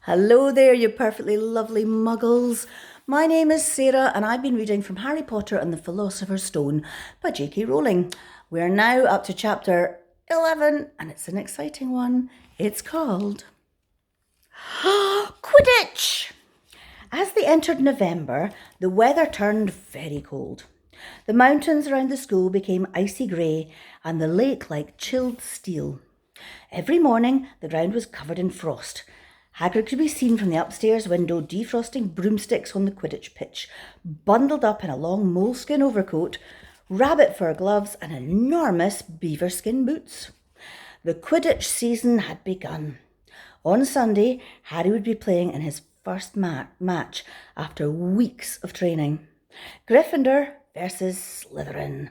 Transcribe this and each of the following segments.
Hello there, you perfectly lovely muggles. My name is Sarah and I've been reading from Harry Potter and the Philosopher's Stone by J.K. Rowling. We're now up to chapter 11 and it's an exciting one. It's called Quidditch! As they entered November, the weather turned very cold. The mountains around the school became icy grey and the lake like chilled steel. Every morning, the ground was covered in frost. Hagrid could be seen from the upstairs window defrosting broomsticks on the Quidditch pitch, bundled up in a long moleskin overcoat, rabbit fur gloves and enormous beaver skin boots. The Quidditch season had begun. On Sunday, Harry would be playing in his first match after weeks of training. Gryffindor versus Slytherin.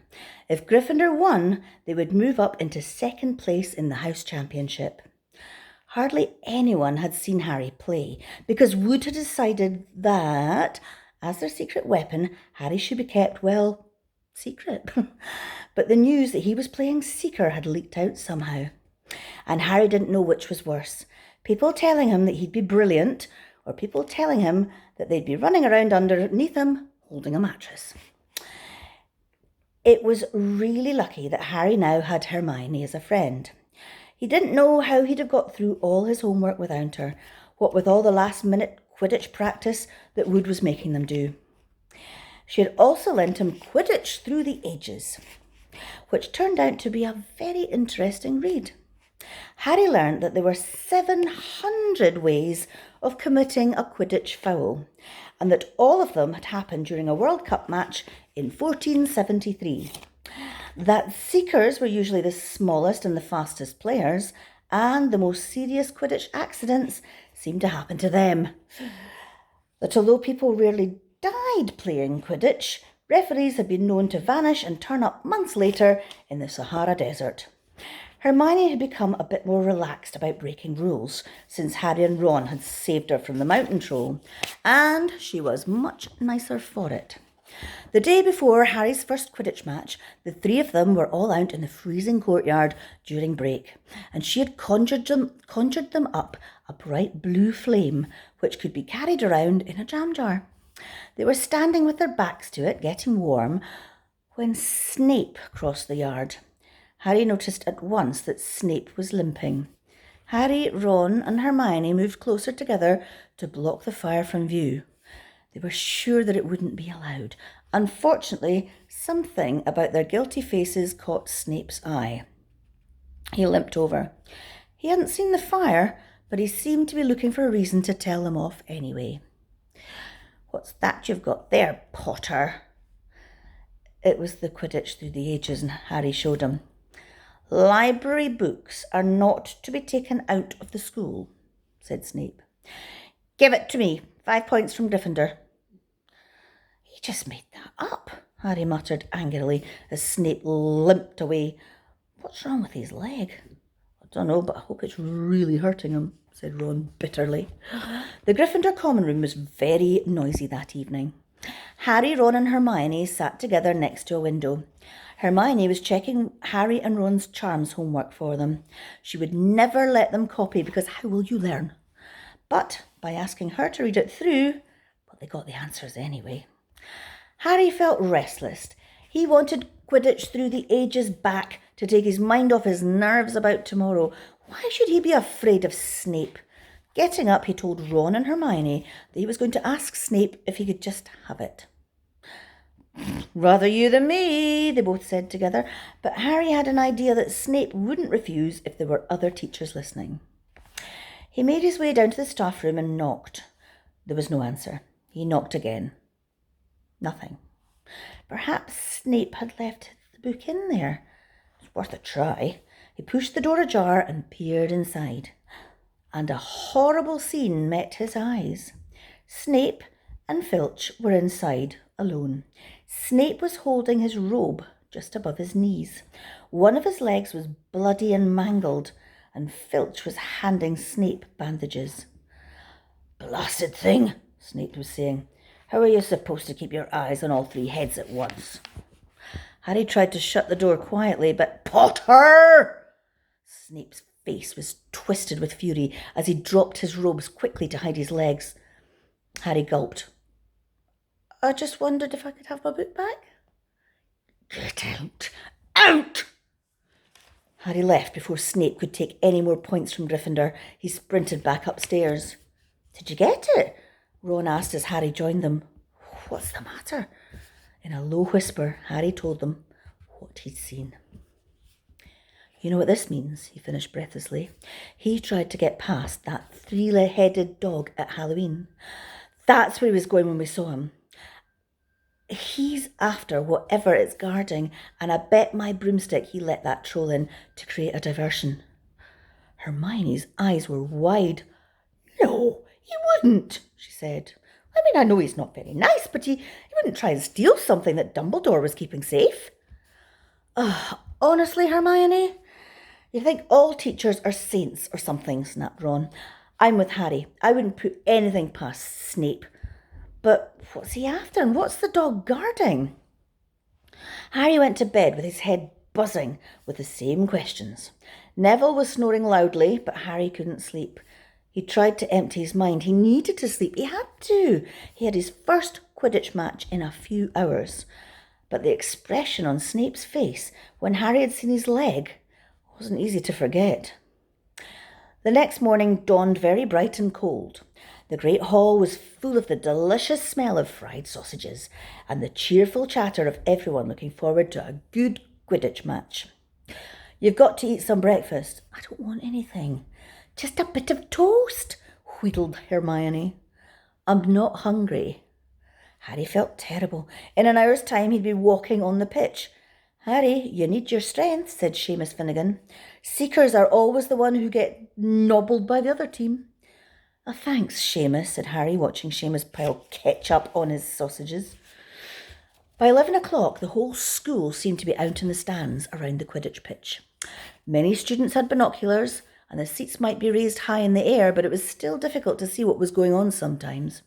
If Gryffindor won, they would move up into second place in the house championship. Hardly anyone had seen Harry play because Wood had decided that, as their secret weapon, Harry should be kept, well, secret. But the news that he was playing Seeker had leaked out somehow. And Harry didn't know which was worse. People telling him that he'd be brilliant, or people telling him that they'd be running around underneath him holding a mattress. It was really lucky that Harry now had Hermione as a friend. He didn't know how he'd have got through all his homework without her, what with all the last-minute Quidditch practice that Wood was making them do. She had also lent him Quidditch Through the Ages, which turned out to be a very interesting read. Harry learned that there were 700 ways of committing a Quidditch foul, and that all of them had happened during a World Cup match in 1473. That Seekers were usually the smallest and the fastest players, and the most serious Quidditch accidents seemed to happen to them. That although people rarely died playing Quidditch, referees had been known to vanish and turn up months later in the Sahara Desert. Hermione had become a bit more relaxed about breaking rules since Harry and Ron had saved her from the mountain troll, and she was much nicer for it. The day before Harry's first Quidditch match, the three of them were all out in the freezing courtyard during break, and she had conjured them up a bright blue flame which could be carried around in a jam jar. They were standing with their backs to it, getting warm, when Snape crossed the yard. Harry noticed at once that Snape was limping. Harry, Ron and Hermione moved closer together to block the fire from view. They were sure that it wouldn't be allowed. Unfortunately, something about their guilty faces caught Snape's eye. He limped over. He hadn't seen the fire, but he seemed to be looking for a reason to tell them off anyway. "What's that you've got there, Potter?" It was the Quidditch Through the Ages, and Harry showed him. "Library books are not to be taken out of the school," said Snape. "Give it to me. 5 points from Gryffindor." "He just made that up," Harry muttered angrily as Snape limped away. "What's wrong with his leg?" "I don't know, but I hope it's really hurting him," said Ron bitterly. The Gryffindor common room was very noisy that evening. Harry, Ron and Hermione sat together next to a window. Hermione was checking Harry and Ron's charms homework for them. She would never let them copy because how will you learn? But by asking her to read it through, well, they got the answers anyway. Harry felt restless. He wanted Quidditch Through the Ages back to take his mind off his nerves about tomorrow. Why should he be afraid of Snape? Getting up, he told Ron and Hermione that he was going to ask Snape if he could just have it. "Rather you than me," they both said together, but Harry had an idea that Snape wouldn't refuse if there were other teachers listening. He made his way down to the staff room and knocked. There was no answer. He knocked again. Nothing. Perhaps Snape had left the book in there. It was worth a try. He pushed the door ajar and peered inside. And a horrible scene met his eyes. Snape and Filch were inside, alone. Snape was holding his robe just above his knees. One of his legs was bloody and mangled, and Filch was handing Snape bandages. "Blasted thing," Snape was saying. "How are you supposed to keep your eyes on all three heads at once?" Harry tried to shut the door quietly, but "Potter!" Snape's face was twisted with fury as he dropped his robes quickly to hide his legs. Harry gulped. I just wondered if I could have my book back. Get out! Out! Harry left before Snape could take any more points from Gryffindor. He sprinted back upstairs. Did you get it? Ron asked as Harry joined them. What's the matter? In a low whisper, Harry told them what he'd seen. You know what this means, he finished breathlessly. He tried to get past that three-headed dog at Halloween. That's where he was going when we saw him. He's after whatever it's guarding, and I bet my broomstick he let that troll in to create a diversion. Hermione's eyes were wide. No, he wouldn't, she said. I mean, I know he's not very nice, but he wouldn't try and steal something that Dumbledore was keeping safe. Honestly, Hermione, you think all teachers are saints or something, snapped Ron. I'm with Harry. I wouldn't put anything past Snape. But what's he after, and what's the dog guarding? Harry went to bed with his head buzzing with the same questions. Neville was snoring loudly, but Harry couldn't sleep. He tried to empty his mind. He needed to sleep. He had to. He had his first Quidditch match in a few hours. But the expression on Snape's face when Harry had seen his leg wasn't easy to forget. The next morning dawned very bright and cold. The great hall was full of the delicious smell of fried sausages and the cheerful chatter of everyone looking forward to a good Quidditch match. You've got to eat some breakfast. I don't want anything. Just a bit of toast, wheedled Hermione. I'm not hungry. Harry felt terrible. In an hour's time he'd be walking on the pitch. Harry, you need your strength, said Seamus Finnegan. Seekers are always the one who get nobbled by the other team. Thanks, Seamus, said Harry, watching Seamus pile ketchup on his sausages. By 11 o'clock, the whole school seemed to be out in the stands around the Quidditch pitch. Many students had binoculars, and the seats might be raised high in the air, but it was still difficult to see what was going on sometimes.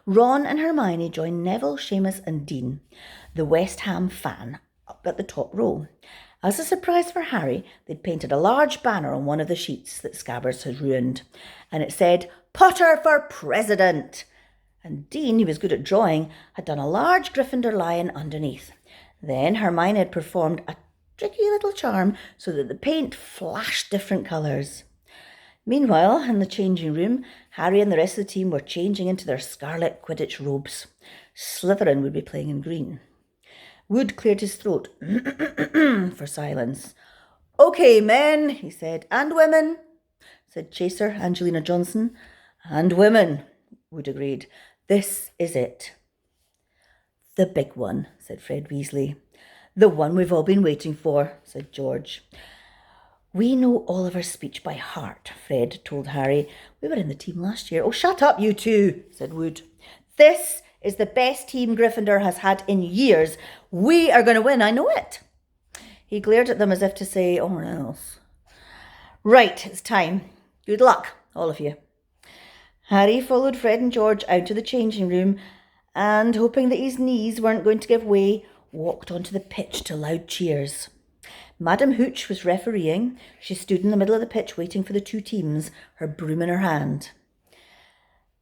Ron and Hermione joined Neville, Seamus and Dean, the West Ham fan, up at the top row. As a surprise for Harry, they'd painted a large banner on one of the sheets that Scabbers had ruined, and it said, Potter for President! And Dean, who was good at drawing, had done a large Gryffindor lion underneath. Then Hermione had performed a tricky little charm so that the paint flashed different colours. Meanwhile, in the changing room, Harry and the rest of the team were changing into their scarlet Quidditch robes. Slytherin would be playing in green. Wood cleared his throat for silence. Okay, men, he said, and women, said Chaser Angelina Johnson. And women, Wood agreed. This is it. The big one, said Fred Weasley. The one we've all been waiting for, said George. We know Oliver's speech by heart, Fred told Harry. We were in the team last year. Oh, shut up, you two, said Wood. This is the best team Gryffindor has had in years. We are going to win, I know it. He glared at them as if to say, oh, else. Right, it's time. Good luck, all of you. Harry followed Fred and George out to the changing room and, hoping that his knees weren't going to give way, walked onto the pitch to loud cheers. Madam Hooch was refereeing. She stood in the middle of the pitch waiting for the two teams, her broom in her hand.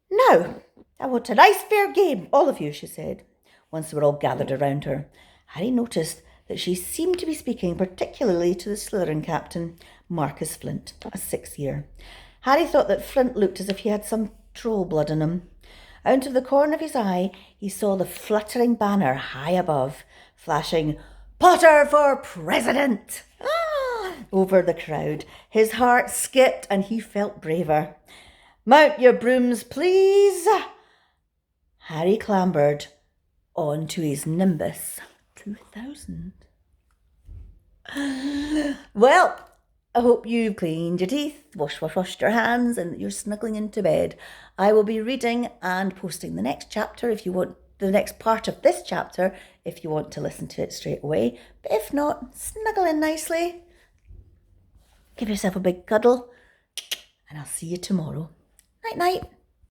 Now, I want a nice fair game, all of you, she said, once they were all gathered around her. Harry noticed that she seemed to be speaking particularly to the Slytherin captain, Marcus Flint, a sixth year. Harry thought that Flint looked as if he had some troll blood in him. Out of the corner of his eye, he saw the fluttering banner high above, flashing, Potter for President! Over the crowd. His heart skipped and he felt braver. Mount your brooms, please. Harry clambered onto his Nimbus 2000. Well, I hope you've cleaned your teeth, washed your hands, and that you're snuggling into bed. I will be reading and posting the next chapter if you want, the next part of this chapter, if you want to listen to it straight away. But if not, snuggle in nicely. Give yourself a big cuddle, and I'll see you tomorrow. Night, night.